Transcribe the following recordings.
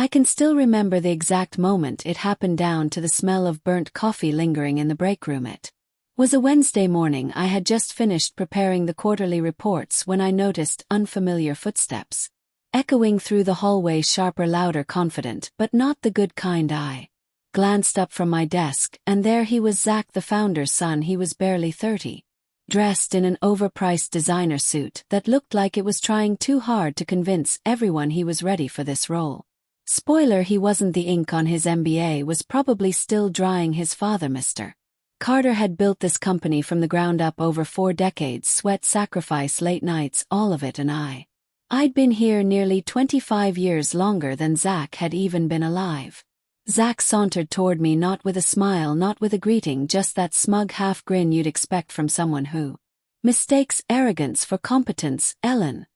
I can still remember the exact moment it happened, down to the smell of burnt coffee lingering in the break room. It was a Wednesday morning. I had just finished preparing the quarterly reports when I noticed unfamiliar footsteps echoing through the hallway, sharper, louder, confident, but not the good kind. I glanced up from my desk, and there he was, Zach, the founder's son. He was barely 30, dressed in an overpriced designer suit that looked like it was trying too hard to convince everyone he was ready for this role. Spoiler, he wasn't. The ink on his MBA was probably still drying. His father, Mr. Carter, had built this company from the ground up over 4 decades, sweat, sacrifice, late nights, all of it, and I'd been here nearly 25 years, longer than Zach had even been alive. Zach sauntered toward me, not with a smile, not with a greeting, just that smug half grin you'd expect from someone who mistakes arrogance for competence. "Ellen,"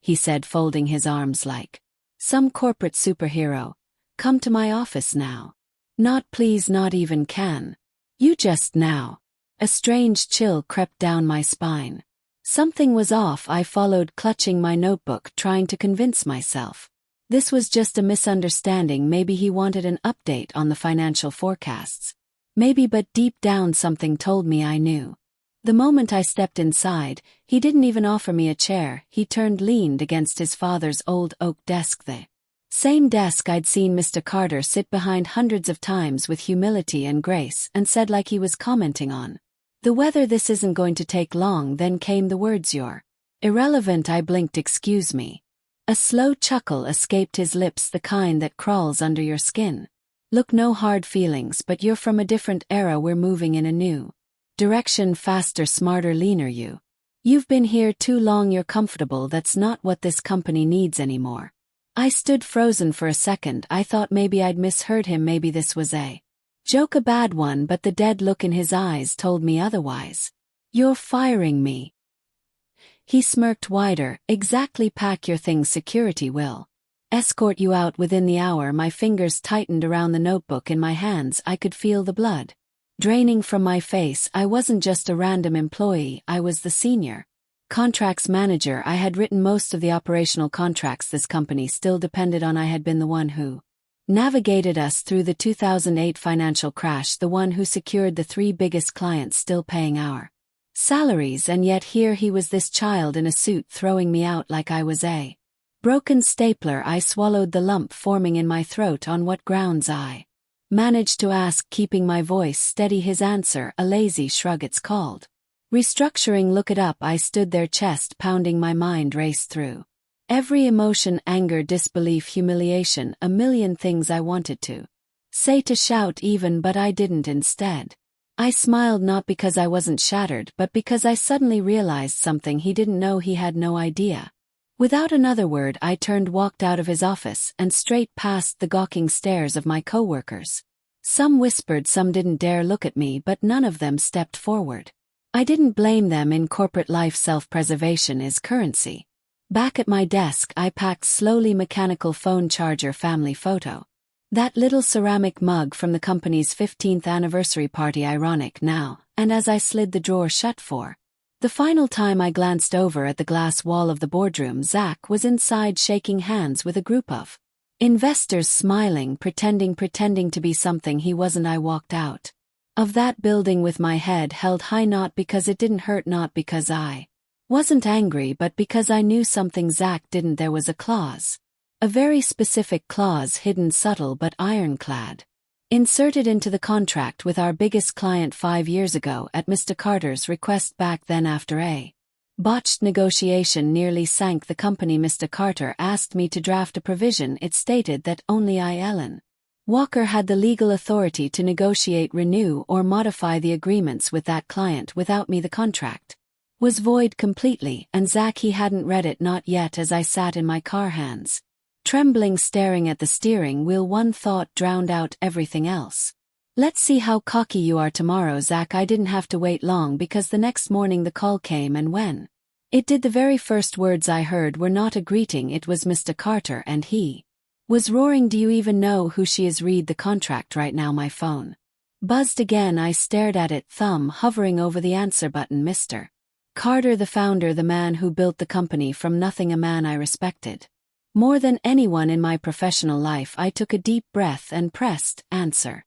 he said, folding his arms like some corporate superhero, "come to my office now. Not please, not even can. You just now." A strange chill crept down my spine. Something was off. I followed, clutching my notebook, trying to convince myself this was just a misunderstanding. Maybe he wanted an update on the financial forecasts. Maybe, but deep down something told me I knew. The moment I stepped inside, he didn't even offer me a chair. He turned, leaned against his father's old oak desk, the same desk I'd seen Mr. Carter sit behind hundreds of times, with humility and grace, and said, like he was commenting on the weather, "This isn't going to take long." Then came the words, "You're irrelevant." I blinked. "Excuse me." A slow chuckle escaped his lips, the kind that crawls under your skin. "Look, no hard feelings, but you're from a different era. We're moving in a new direction, faster, smarter, leaner. You've been here too long. You're comfortable. That's not what this company needs anymore." I stood frozen for a second. I thought maybe I'd misheard him. Maybe this was a joke, a bad one, but the dead look in his eyes told me otherwise. "You're firing me." He smirked wider. "Exactly. Pack your things. Security will escort you out within the hour." My fingers tightened around the notebook in my hands. I could feel the blood draining from my face. I wasn't just a random employee. I was the senior contracts manager. I had written most of the operational contracts this company still depended on. I had been the one who navigated us through the 2008 financial crash, the one who secured the 3 biggest clients still paying our salaries, and yet here he was, this child in a suit, throwing me out like I was a broken stapler. I swallowed the lump forming in my throat. "On what grounds?" I managed to ask, keeping my voice steady. His answer, a lazy shrug. "It's called restructuring. Look it up." I stood there, chest pounding. My mind raced through every emotion: anger, disbelief, humiliation, a million things I wanted to say, to shout even, but I didn't. Instead, I smiled, not because I wasn't shattered, but because I suddenly realized something he didn't know. He had no idea. Without another word, I turned, walked out of his office, and straight past the gawking stares of my coworkers. Some whispered, some didn't dare look at me, but none of them stepped forward. I didn't blame them. In corporate life, self-preservation is currency. Back at my desk, I packed slowly, mechanical phone charger, family photo. That little ceramic mug from the company's 15th anniversary party, ironic now, and as I slid the drawer shut for the final time, I glanced over at the glass wall of the boardroom. Zach was inside, shaking hands with a group of investors, smiling, pretending to be something he wasn't. I walked out of that building with my head held high, not because it didn't hurt, not because I wasn't angry, but because I knew something Zach didn't. There was a clause. A very specific clause, hidden, subtle, but ironclad, inserted into the contract with our biggest client 5 years ago at Mr. Carter's request. Back then, after a botched negotiation nearly sank the company, Mr. Carter asked me to draft a provision. It stated that only I, Ellen Walker, had the legal authority to negotiate, renew, or modify the agreements with that client. Without me, the contract was void completely, and Zach, he hadn't read it, not yet. As I sat in my car, hands trembling, staring at the steering wheel, one thought drowned out everything else. "Let's see how cocky you are tomorrow, Zach." I didn't have to wait long, because the next morning the call came, and when it did, the very first words I heard were not a greeting. It was Mr. Carter, and he was roaring, "Do you even know who she is? Read the contract right now." My phone buzzed again. I stared at it, thumb hovering over the answer button. Mr. Carter, the founder, the man who built the company from nothing, a man I respected More than anyone in my professional life, I took a deep breath and pressed answer.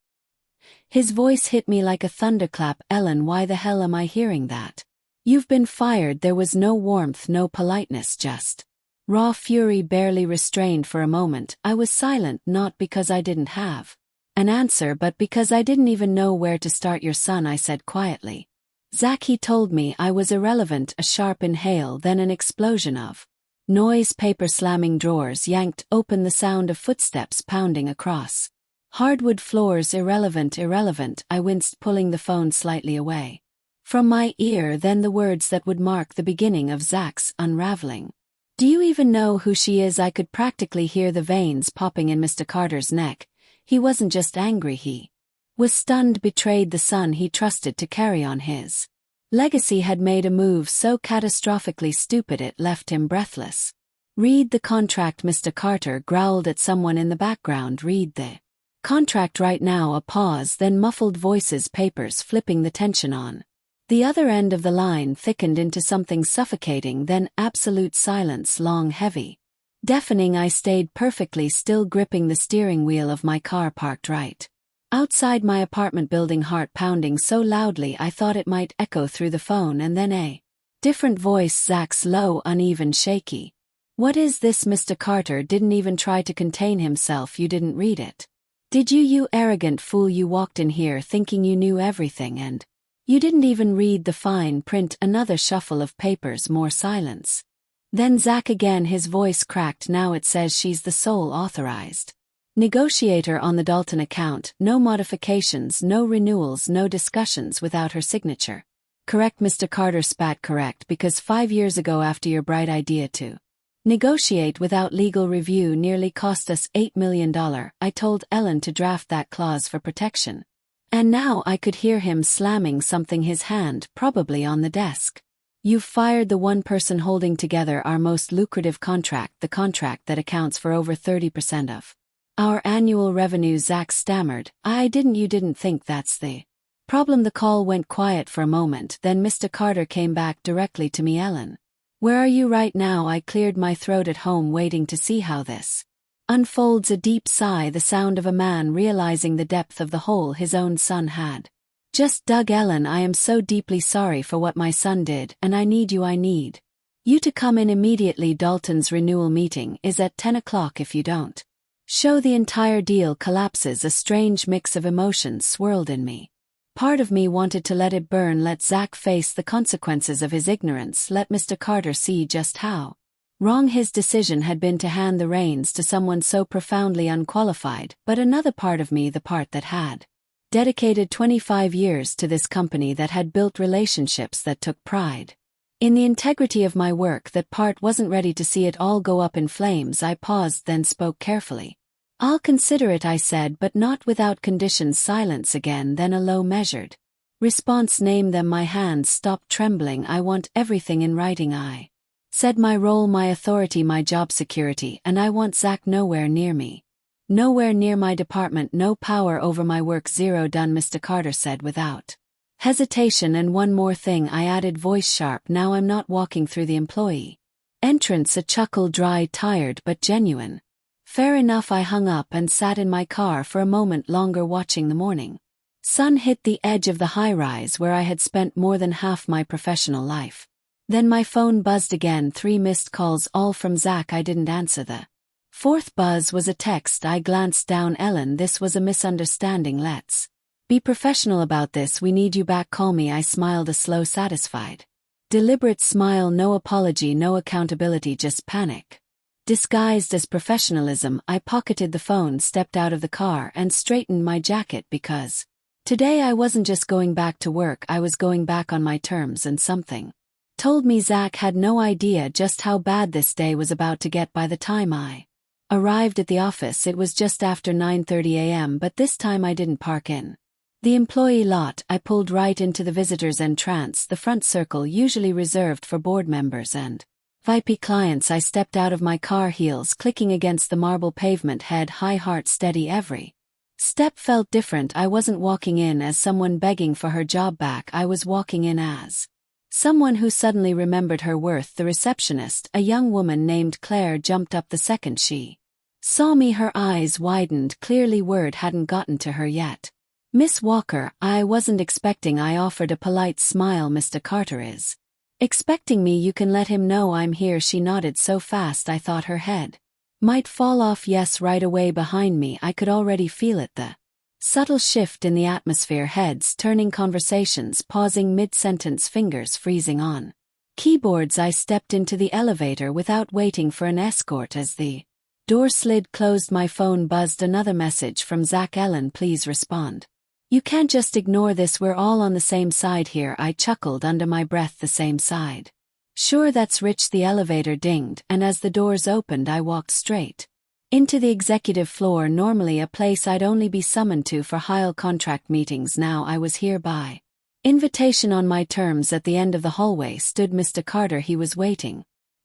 His voice hit me like a thunderclap. Ellen, why the hell am I hearing that? You've been fired. There was no warmth, no politeness, just raw fury, barely restrained. For a moment, I was silent, not because I didn't have an answer, but because I didn't even know where to start. Your son, I said quietly. Zach, he told me I was irrelevant. A sharp inhale, then an explosion of noise, paper slamming, drawers yanked open, the sound of footsteps pounding across hardwood floors. Irrelevant, irrelevant, I winced, pulling the phone slightly away from my ear. Then the words that would mark the beginning of Zach's unraveling. Do you even know who she is? I could practically hear the veins popping in Mr. Carter's neck. He wasn't just angry, he was stunned, betrayed. The son he trusted to carry on his legacy had made a move so catastrophically stupid it left him breathless. Read the contract, Mr. Carter growled at someone in the background. Read the contract right now. A pause, then muffled voices, papers flipping, the tension on the other end of the line thickened into something suffocating, then absolute silence, long, heavy, deafening. I stayed perfectly still, gripping the steering wheel of my car parked right outside my apartment building, heart pounding so loudly I thought it might echo through the phone. And then a different voice, Zach's, low, uneven, shaky. What is this? Mr. Carter didn't even try to contain himself. You didn't read it, did you? You arrogant fool. You walked in here thinking you knew everything, and you didn't even read the fine print. Another shuffle of papers, more silence. Then Zach again, his voice cracked. Now it says she's the sole authorized negotiator on the Dalton account. No modifications, no renewals, no discussions without her signature. Correct, Mr. Carter spat. Correct, because 5 years ago, after your bright idea to negotiate without legal review nearly cost us $8 million, I told Ellen to draft that clause for protection. And now I could hear him slamming something, his hand probably on the desk. You've fired the one person holding together our most lucrative contract, the contract that accounts for over 30% of our annual revenue. Zach stammered. You didn't think that's the problem? The call went quiet for a moment, then Mr. Carter came back directly to me. Ellen, where are you right now? I cleared my throat, at home, waiting to see how this unfolds. A deep sigh, the sound of a man realizing the depth of the hole his own son had just dug. Ellen, I am so deeply sorry for what my son did, and I need you to come in immediately. Dalton's renewal meeting is at 10 o'clock. If you don't show, the entire deal collapses. A strange mix of emotions swirled in me. Part of me wanted to let it burn, let Zach face the consequences of his ignorance, let Mr. Carter see just how wrong his decision had been to hand the reins to someone so profoundly unqualified. But another part of me, the part that had dedicated 25 years to this company, that had built relationships, that took pride in the integrity of my work, that part wasn't ready to see it all go up in flames. I paused, then spoke carefully. I'll consider it, I said, but not without conditions. Silence again, then a low, measured response. Name them. My hands stopped trembling. I want everything in writing. I said, my role, my authority, my job security, and I want Zach nowhere near me. Nowhere near my department, no power over my work. Zero. Done, Mr. Carter said without hesitation. And one more thing, I added, voice sharp. Now I'm not walking through the employee entrance. A chuckle, dry, tired, but genuine. Fair enough. I hung up and sat in my car for a moment longer, watching the morning sun hit the edge of the high-rise where I had spent more than half my professional life. Then my phone buzzed again. 3 missed calls, all from Zach. I didn't answer. The 4th buzz was a text. I glanced down. Ellen, this was a misunderstanding. Let's be professional about this. We need you back. Call me. I smiled, a slow, satisfied, deliberate smile. No apology, no accountability, just panic disguised as professionalism. I pocketed the phone, stepped out of the car, and straightened my jacket, because today I wasn't just going back to work, I was going back on my terms, and something told me Zach had no idea just how bad this day was about to get. By the time I arrived at the office, it was just after 9:30 a.m., but this time I didn't park in the employee lot. I pulled right into the visitors' entrance, the front circle usually reserved for board members and VIP clients. I stepped out of my car, heels clicking against the marble pavement, head high, heart steady. Every step felt different. I wasn't walking in as someone begging for her job back, I was walking in as Someone who suddenly remembered her worth. The receptionist, a young woman named Claire, jumped up the second she saw me. Her eyes widened. Clearly word hadn't gotten to her yet. "Miss Walker, I wasn't expecting." I offered a polite smile. "Mr. Carter is expecting me. You can let him know I'm here." She nodded so fast I thought her head might fall off. "Yes." Right away behind me I could already feel it, the subtle shift in the atmosphere, heads turning, conversations pausing mid-sentence, fingers freezing on keyboards. I stepped into the elevator without waiting for an escort. As the door slid closed, my phone buzzed. Another message from Zach. "Ellen, please respond. You can't just ignore this. We're all on the same side here." I chuckled under my breath. "The same side? Sure, that's rich." The elevator dinged, and as the doors opened I walked straight into the executive floor, normally a place I'd only be summoned to for high contract meetings. Now I was here by invitation on my terms. At the end of the hallway stood Mr. Carter. He was waiting.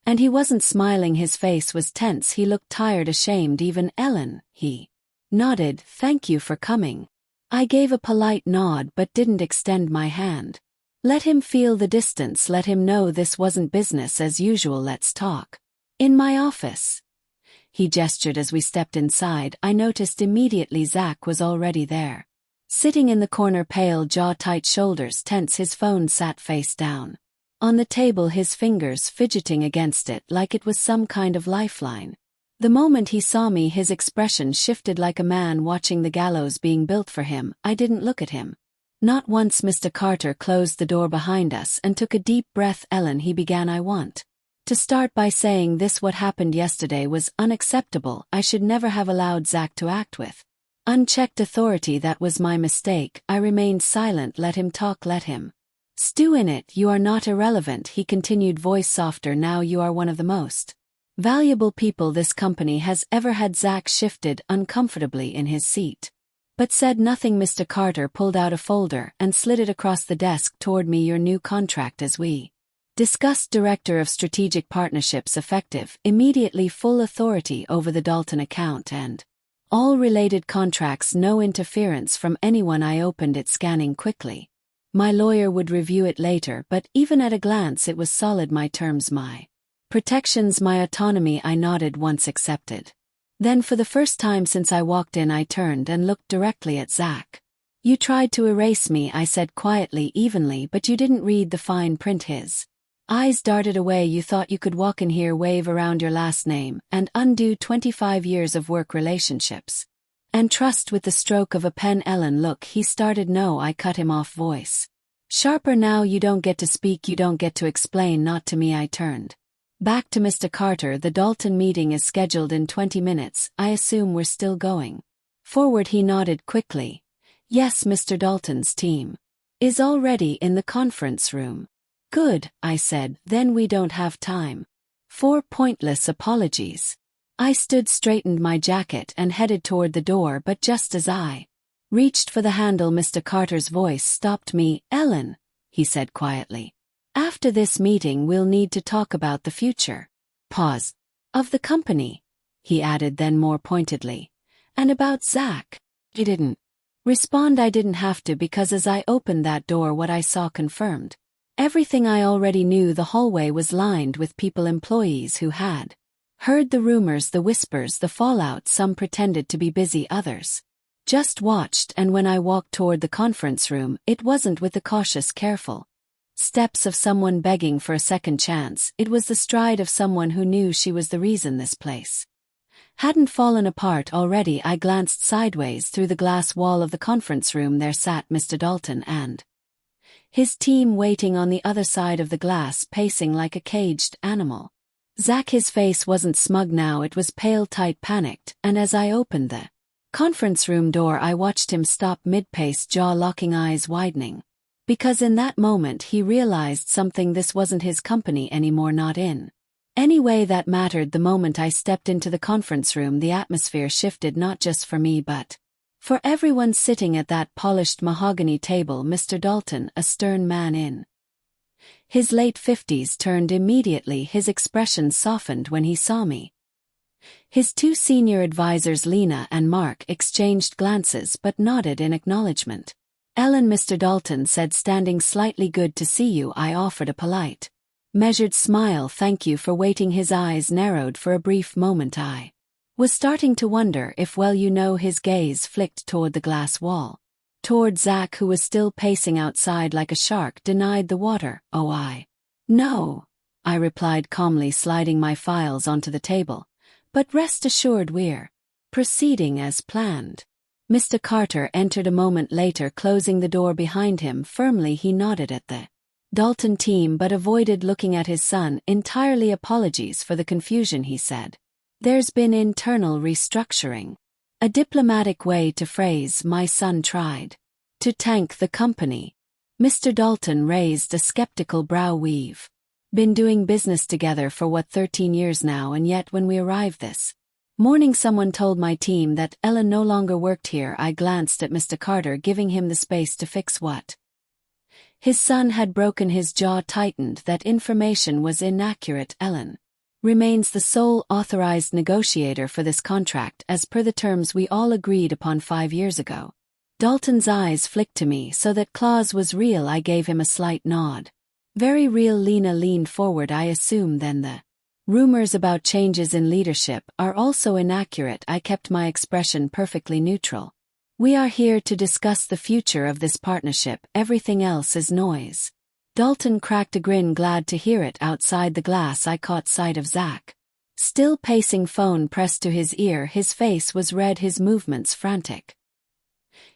And he wasn't smiling. His face was tense. He looked tired, ashamed even. "Ellen," he nodded. "Thank you for coming." I gave a polite nod but didn't extend my hand. Let him feel the distance. Let him know this wasn't business as usual. "Let's talk in my office." He gestured. As we stepped inside, I noticed immediately Zach was already there. Sitting in the corner, pale, jaw tight, shoulders tense, his phone sat face down on the table, his fingers fidgeting against it like it was some kind of lifeline. The moment he saw me, his expression shifted like a man watching the gallows being built for him. I didn't look at him. Not once. Mr. Carter closed the door behind us and took a deep breath. "Ellen," he began, "I want to start by saying this. What happened yesterday was unacceptable. I should never have allowed Zach to act with unchecked authority. That was my mistake." I remained silent. Let him talk. Let him stew in it. "You are not irrelevant," he continued, voice softer now. "You are one of the most valuable people this company has ever had." Zach shifted uncomfortably in his seat, but said nothing. Mr. Carter pulled out a folder and slid it across the desk toward me. "Your new contract, as we discussed, Director of Strategic Partnerships, effective immediately, full authority over the Dalton account and all related contracts, no interference from anyone." I opened it, scanning quickly. My lawyer would review it later, but even at a glance it was solid. My terms, my protections, my autonomy. I nodded. "Once accepted." Then for the first time since I walked in I turned and looked directly at Zach. "You tried to erase me," I said quietly, evenly, "but you didn't read the fine print." His eyes darted away. "You thought you could walk in here, wave around your last name, and undo 25 years of work relationships and trust with the stroke of a pen." "Ellen, look," he started. "No," I cut him off, voice sharper now. "You don't get to speak. You don't get to explain. Not to me." I turned back to Mr. Carter. "The Dalton meeting is scheduled in 20 minutes. I assume we're still going forward." He nodded quickly. "Yes, Mr. Dalton's team is already in the conference room." "Good," I said, "then we don't have time for pointless apologies." I stood, straightened my jacket and headed toward the door, but just as I reached for the handle, Mr. Carter's voice stopped me. "Ellen," he said quietly, "after this meeting we'll need to talk about the future pause of the company," he added then more pointedly. "And about Zach." He didn't respond. I didn't have to, because as I opened that door what I saw confirmed everything I already knew. The hallway was lined with people, employees who had heard the rumors, the whispers, the fallout. Some pretended to be busy, others just watched. And when I walked toward the conference room, it wasn't with the cautious, careful steps of someone begging for a second chance. It was the stride of someone who knew she was the reason this place hadn't fallen apart already. I glanced sideways through the glass wall of the conference room. There sat Mr. Dalton and his team, waiting on the other side of the glass, pacing like a caged animal. Zach, his face wasn't smug now, it was pale, tight, panicked, and as I opened the conference room door I watched him stop mid-pace, jaw locking, eyes widening. Because in that moment he realized something. This wasn't his company anymore, not in any way that mattered. The moment I stepped into the conference room the atmosphere shifted, not just for me but for everyone sitting at that polished mahogany table. Mr. Dalton, a stern man in his late 50s, turned immediately. His expression softened when he saw me. His two senior advisors, Lena and Mark, exchanged glances but nodded in acknowledgement. Ellen, Mr. Dalton said, standing slightly. Good to see you. I offered a polite, measured smile. Thank you for waiting. His eyes narrowed for a brief moment. I was starting to wonder if, well, his gaze flicked toward the glass wall. Toward Zach, who was still pacing outside like a shark denied the water. Oh, no, I replied calmly, sliding my files onto the table. But rest assured we're proceeding as planned. Mr. Carter entered a moment later, closing the door behind him firmly. He nodded at the Dalton team but avoided looking at his son. Entirely. Apologies for the confusion, he said. There's been internal restructuring. A diplomatic way to phrase my son tried to tank the company. Mr. Dalton raised a skeptical brow. We've been doing business together for 13 years now, and yet when we arrived this morning someone told my team that Ellen no longer worked here. I glanced at Mr. Carter, giving him the space to fix what his son had broken. His jaw tightened. That information was inaccurate. Ellen remains the sole authorized negotiator for this contract as per the terms we all agreed upon 5 years ago. Dalton's eyes flicked to me. So that clause was real? I gave him a slight nod. Very real. Lena leaned forward. I assume then the rumors about changes in leadership are also inaccurate. I kept my expression perfectly neutral. We are here to discuss the future of this partnership. Everything else is noise. Dalton cracked a grin. Glad to hear it. Outside the glass I caught sight of Zach, still pacing, phone pressed to his ear. His face was red, his movements frantic.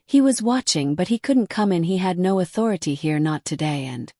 He was watching, but he couldn't come in. He had no authority here, not today, and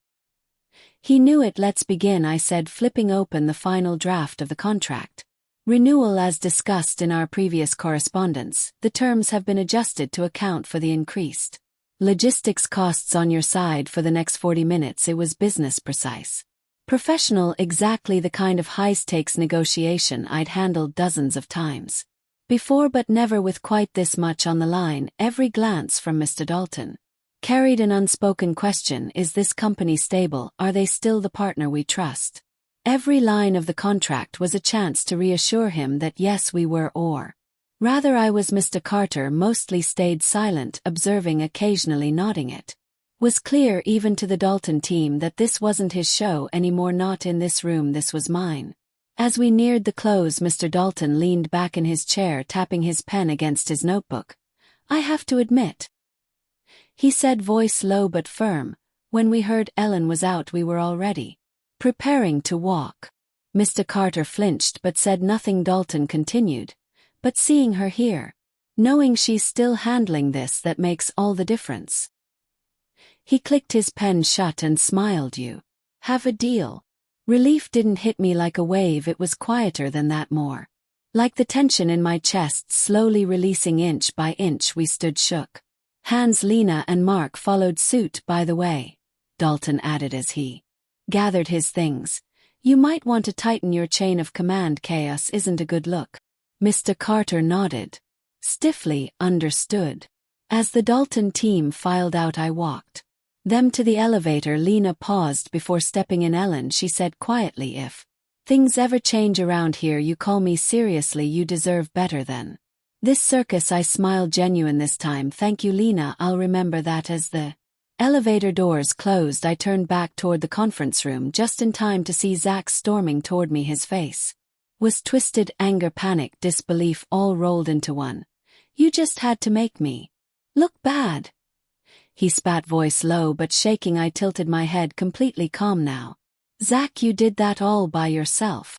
he knew it. Let's begin, I said, flipping open the final draft of the contract. Renewal as discussed in our previous correspondence. The terms have been adjusted to account for the increased logistics costs on your side for the next 40 minutes. It was business, precise, professional, exactly the kind of high-stakes negotiation I'd handled dozens of times before, but never with quite this much on the line. Every glance from Mr. Dalton carried an unspoken question. Is this company stable? Are they still the partner we trust? Every line of the contract was a chance to reassure him that yes, we were, or rather I was. Mr. Carter mostly stayed silent, observing, occasionally nodding. It was clear even to the Dalton team that this wasn't his show anymore. Not in this room, this was mine. As we neared the close, Mr. Dalton leaned back in his chair, tapping his pen against his notebook. I have to admit, he said, voice low but firm, when we heard Ellen was out we were already preparing to walk. Mr. Carter flinched but said nothing. Dalton continued, but seeing her here, knowing she's still handling this, that makes all the difference. He clicked his pen shut and smiled. You have a deal. Relief didn't hit me like a wave. It was quieter than that, more like the tension in my chest slowly releasing. Inch by inch we stood, shook hands. Lena and Mark followed suit. By the way, Dalton added as he gathered his things, you might want to tighten your chain of command. Chaos isn't a good look. Mr. Carter nodded stiffly. Understood. As the Dalton team filed out, I walked them to the elevator. Lena paused before stepping in. Ellen, she said quietly, if things ever change around here, you call me. Seriously, you deserve better than this circus. I smiled, genuine this time. Thank you, Lena, I'll remember that. As the elevator doors closed, I turned back toward the conference room just in time to see Zach storming toward me. His face was twisted, anger, panic, disbelief all rolled into one. You just had to make me look bad, he spat, voice low but shaking. I tilted my head, completely calm now. Zach, you did that all by yourself.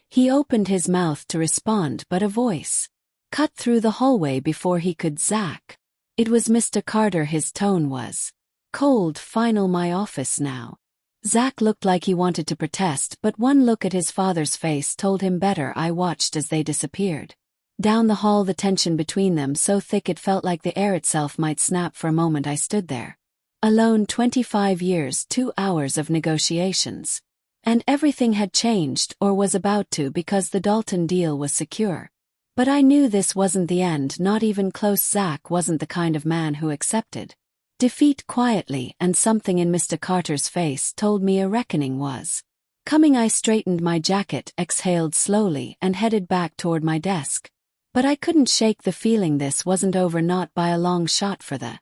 He opened his mouth to respond, but a voice cut through the hallway before he could. Zach. It was Mr. Carter. His tone was cold, final. My office now. Zach looked like he wanted to protest, but one look at his father's face told him better. I watched as they disappeared down the hall, the tension between them so thick it felt like the air itself might snap. For a moment I stood there, alone. 25 years, 2 hours of negotiations. And everything had changed, or was about to, because the Dalton deal was secure. But I knew this wasn't the end, not even close. Zach wasn't the kind of man who accepted defeat quietly, and something in Mr. Carter's face told me a reckoning was coming. I straightened my jacket, exhaled slowly, and headed back toward my desk. But I couldn't shake the feeling this wasn't over, not by a long shot. For the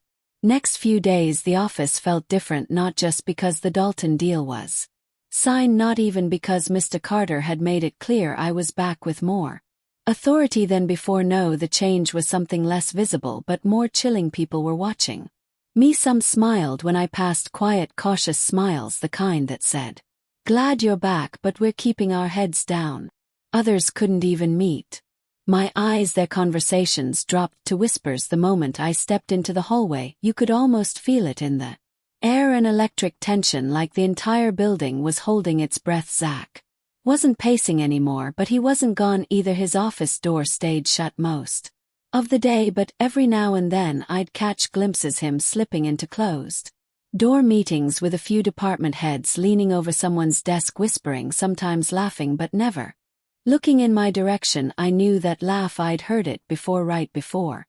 Next few days the office felt different, not just because the Dalton deal was signed, not even because Mr. Carter had made it clear I was back with more authority than before. No, the change was something less visible but more chilling. People were watching me. Some smiled when I passed, quiet, cautious smiles, the kind that said, "Glad you're back, but we're keeping our heads down." Others couldn't even meet my eyes. Their conversations dropped to whispers the moment I stepped into the hallway. You could almost feel it in the air, an electric tension, like the entire building was holding its breath. Zach wasn't pacing anymore, but he wasn't gone either. His office door stayed shut most of the day, but every now and then I'd catch glimpses him slipping into closed door meetings with a few department heads, leaning over someone's desk, whispering, sometimes laughing, but never looking in my direction. I knew that laugh, I'd heard it before, right before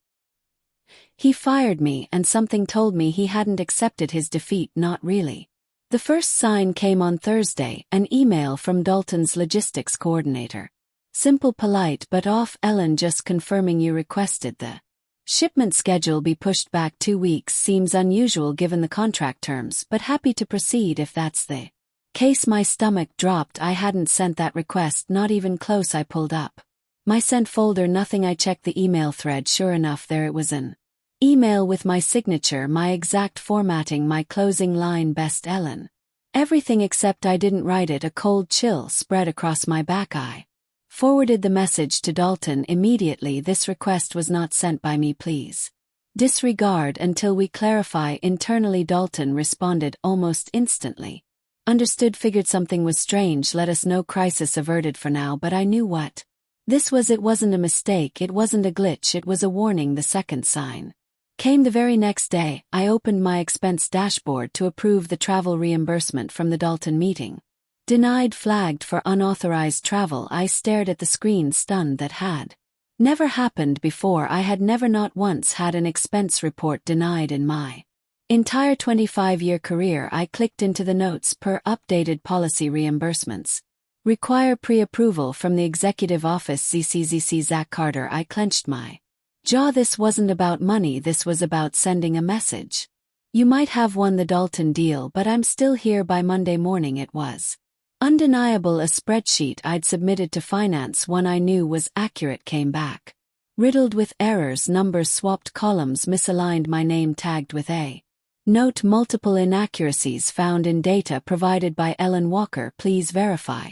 he fired me, and something told me he hadn't accepted his defeat. Not really. The first sign came on Thursday, an email from Dalton's logistics coordinator. Simple, polite, but off. "Ellen, just confirming you requested the shipment schedule be pushed back 2 weeks. Seems unusual given the contract terms, but happy to proceed if that's the case." My stomach dropped. I hadn't sent that request, not even close. I pulled up my sent folder. Nothing. I checked the email thread. Sure enough, there it was, an email with my signature, my exact formatting, my closing line, "Best Ellen." Everything except I didn't write it. A cold chill spread across my back. I forwarded the message to Dalton immediately. "This request was not sent by me. Please disregard until we clarify internally." Dalton responded almost instantly. "Understood. Figured something was strange. Let us know. Crisis averted for now." But I knew what this was. It wasn't a mistake, it wasn't a glitch, it was a warning. The second sign came the very next day. I opened my expense dashboard to approve the travel reimbursement from the Dalton meeting. Denied, flagged for unauthorized travel. I stared at the screen, stunned. That had never happened before. I had never, not once, had an expense report denied in my entire 25-year career. I clicked into the notes. Per updated policy, reimbursements require pre-approval from the executive office. ZCZC Zach Carter. I clenched my jaw. This wasn't about money, this was about sending a message. You might have won the Dalton deal, but I'm still here by Monday morning. It was undeniable. A spreadsheet I'd submitted to finance, one I knew was accurate, came back riddled with errors, numbers swapped, columns misaligned, my name tagged with a note. Multiple inaccuracies found in data provided by Ellen Walker. Please verify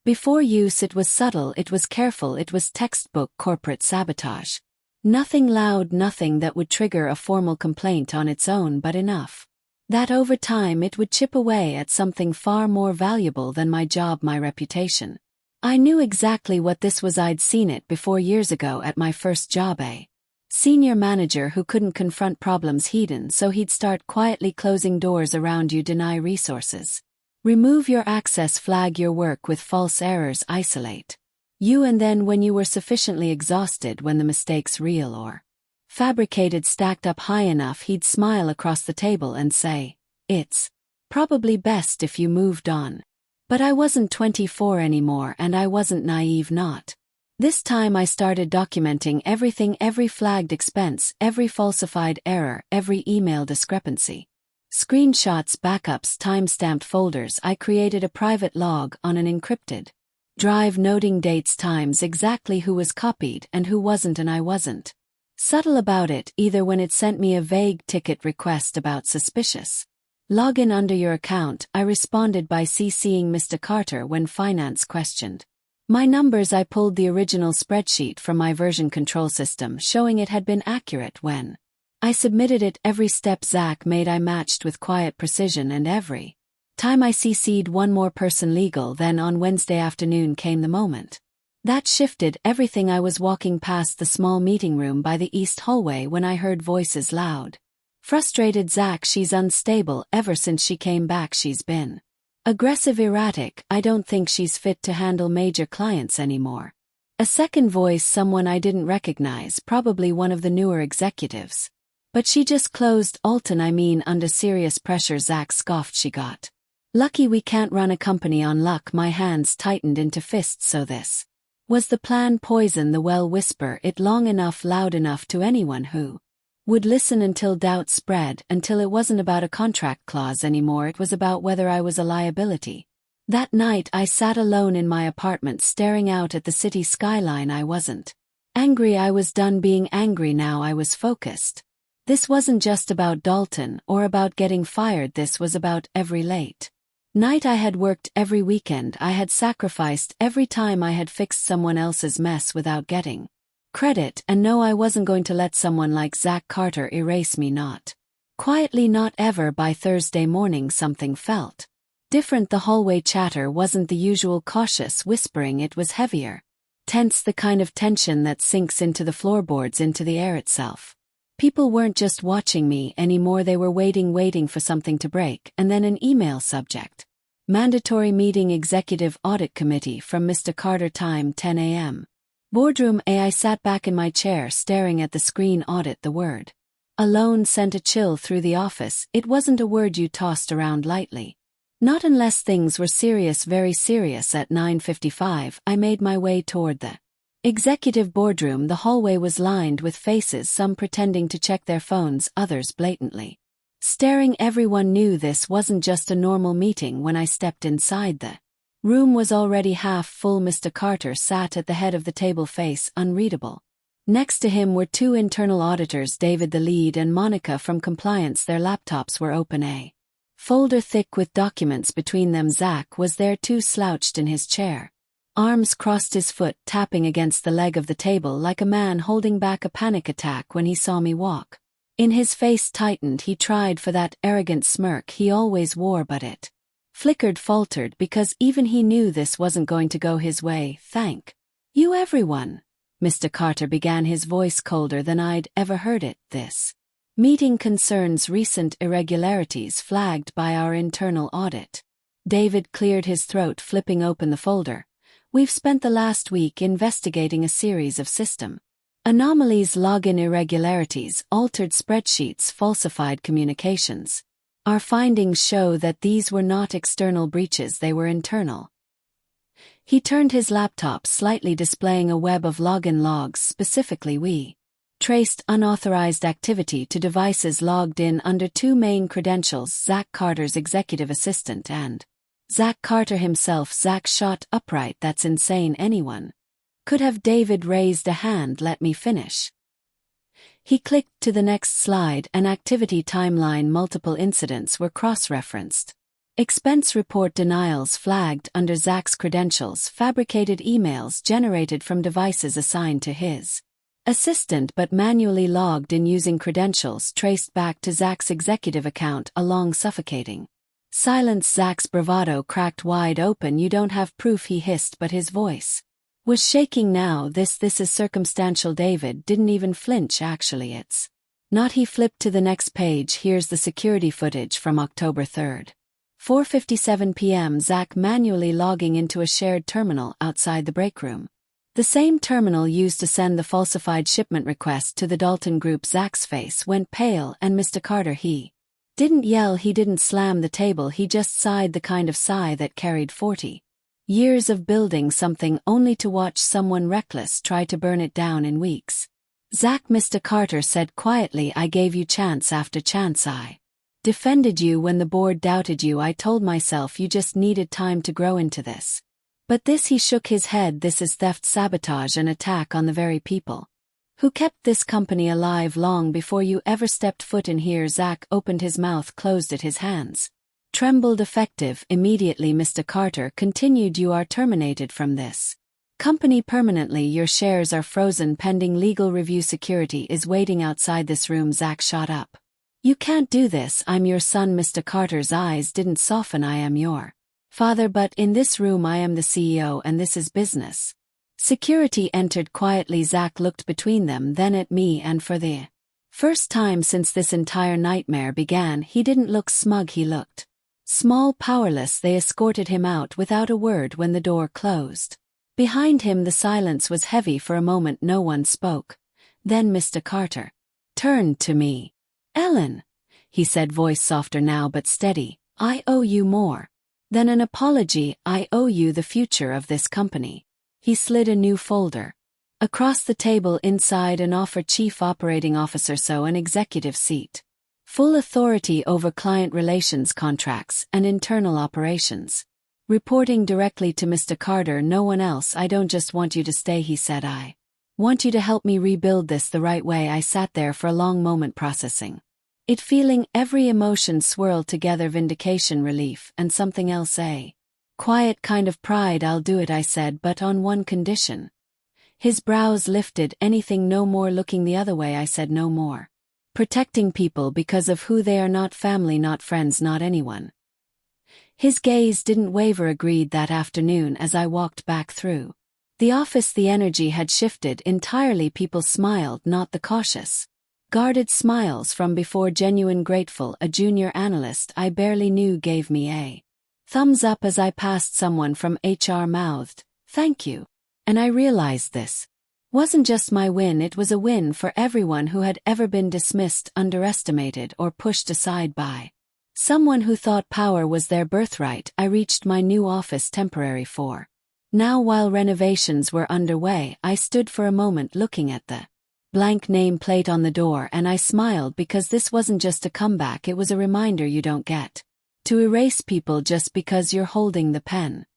before use. It was subtle, it was careful, it was textbook corporate sabotage. Nothing loud, nothing that would trigger a formal complaint on its own, but enough that over time it would chip away at something far more valuable than my job, my reputation. I knew exactly what this was. I'd seen it before years ago at my first job. A senior manager who couldn't confront problems hidden, so he'd start quietly closing doors around you, deny resources, remove your access, flag your work with false errors, isolate you, and then when you were sufficiently exhausted, when the mistakes, real or fabricated, stacked up high enough, he'd smile across the table and say, "It's probably best if you moved on." But I wasn't 24 anymore, and I wasn't naive. Not this time. I started documenting everything, every flagged expense, every falsified error, every email discrepancy. Screenshots, backups, time-stamped folders. I created a private log on an encrypted drive, noting dates, times, exactly who was copied and who wasn't, and I wasn't subtle about it either. When it sent me a vague ticket request about suspicious login under your account, I responded by CCing Mr. Carter. When finance questioned my numbers, I pulled the original spreadsheet from my version control system, showing it had been accurate. When I submitted it, every step Zach made I matched with quiet precision, and every time I CC'd one more person, legal. Then on Wednesday afternoon came the moment that shifted everything. I was walking past the small meeting room by the east hallway when I heard voices, loud, frustrated. "Zach, she's unstable. Ever since she came back she's been aggressive, erratic. I don't think she's fit to handle major clients anymore." A second voice, someone I didn't recognize, probably one of the newer executives. "But she just closed." "Alton, I mean under serious pressure." Zach scoffed. "She got lucky. We can't run a company on luck." My hands tightened into fists. So this was the plan. Poison the well, whisper it long enough, loud enough to anyone who Would listen until doubt spread, until it wasn't about a contract clause anymore, it was about whether I was a liability. That night I sat alone in my apartment staring out at the city skyline. I wasn't angry, I was done being angry now, I was focused. This wasn't just about Dalton or about getting fired, this was about every late night I had worked, every weekend I had sacrificed, every time I had fixed someone else's mess without getting credit. And no, I wasn't going to let someone like Zach Carter erase me, not quietly, not ever. By Thursday morning something felt different. The hallway chatter wasn't the usual cautious whispering, it was heavier, tense, the kind of tension that sinks into the floorboards, into the air itself. People weren't just watching me anymore, they were waiting for something to break. And then an email subject: mandatory meeting, executive audit committee from Mr. Carter, time 10 a.m. Boardroom A. I sat back in my chair staring at the screen. Audit, the word alone sent a chill through the office. It wasn't a word you tossed around lightly. Not unless things were serious, very serious. At 9:55, I made my way toward the executive boardroom. The hallway was lined with faces, some pretending to check their phones, others blatantly staring. Everyone knew this wasn't just a normal meeting. When I stepped inside, the room was already half full. Mr. Carter sat at the head of the table, face unreadable. Next to him were two internal auditors, David the lead and Monica from compliance. Their laptops were open, a folder thick with documents between them. Zach was there too, slouched in his chair, arms crossed, his foot tapping against the leg of the table like a man holding back a panic attack. When he saw me walk in, his face tightened. He tried for that arrogant smirk he always wore, but it flickered, faltered, because even he knew this wasn't going to go his way. Thank you, everyone, Mr. Carter began, his voice colder than I'd ever heard it. This meeting concerns recent irregularities flagged by our internal audit. David cleared his throat, flipping open the folder. We've spent the last week investigating a series of system anomalies, login irregularities, altered spreadsheets, falsified communications. Our findings show that these were not external breaches, they were internal. He turned his laptop slightly, displaying a web of login logs. Specifically, we traced unauthorized activity to devices logged in under two main credentials: Zach Carter's executive assistant and Zach Carter himself. Zach shot upright. That's insane. Anyone could have. David raised a hand. Let me finish. He clicked to the next slide. An activity timeline. Multiple incidents were cross-referenced. Expense report denials flagged under Zach's credentials. Fabricated emails generated from devices assigned to his assistant but manually logged in using credentials traced back to Zach's executive account. A long suffocating silence. Zach's bravado cracked wide open. You don't have proof, he hissed, but his voice was shaking now. This is circumstantial. David didn't even flinch. Actually, it's not. He flipped to the next page. Here's the security footage from October 3rd. 4:57 p.m. Zach manually logging into a shared terminal outside the break room. The same terminal used to send the falsified shipment request to the Dalton Group. Zach's face went pale, and Mr. Carter, he didn't yell, he didn't slam the table, he just sighed, the kind of sigh that carried 40 years of building something only to watch someone reckless try to burn it down in weeks. Zach, Mr. Carter said quietly, I gave you chance after chance. I defended you when the board doubted you. I told myself you just needed time to grow into this. But this, he shook his head, this is theft, sabotage, an attack on the very people who kept this company alive long before you ever stepped foot in here. Zach opened his mouth, closed it, his hands trembled. Effective immediately, Mr. Carter continued, you are terminated from this company permanently. Your shares are frozen pending legal review. Security is waiting outside this room. Zach shot up. You can't do this. I'm your son. Mr. Carter's eyes didn't soften. I am your father, but in this room I am the CEO and this is business. Security entered quietly. Zach looked between them, then at me, and for the first time since this entire nightmare began, he didn't look smug, he looked small, powerless. They escorted him out without a word. When the door closed behind him, the silence was heavy. For a moment no one spoke. Then Mr. Carter turned to me. Ellen, he said, voice softer now but steady, I owe you more than an apology. I owe you the future of this company. He slid a new folder Across the table inside an offer chief operating officer, so an executive seat. Full authority over client relations contracts and internal operations. Reporting directly to Mr. Carter, no one else. I don't just want you to stay, he said. I want you to help me rebuild this the right way. I sat there for a long moment processing it, feeling every emotion swirl together, vindication, relief, and something else, a quiet kind of pride. I'll do it, I said, but on one condition. His brows lifted. Anything? No more looking the other way. I said, no more protecting people because of who they are, not family, not friends, not anyone. His gaze didn't waver. Agreed. That afternoon as I walked back through the office, the energy had shifted entirely. People smiled, not the cautious, guarded smiles from before, genuine, grateful. A junior analyst I barely knew gave me a thumbs up as I passed. Someone from HR mouthed, "Thank you." And I realized this wasn't just my win, it was a win for everyone who had ever been dismissed, underestimated, or pushed aside by someone who thought power was their birthright. I reached my new office, temporary for now, while renovations were underway. I stood for a moment looking at the blank nameplate on the door, and I smiled because this wasn't just a comeback, it was a reminder you don't get to erase people just because you're holding the pen.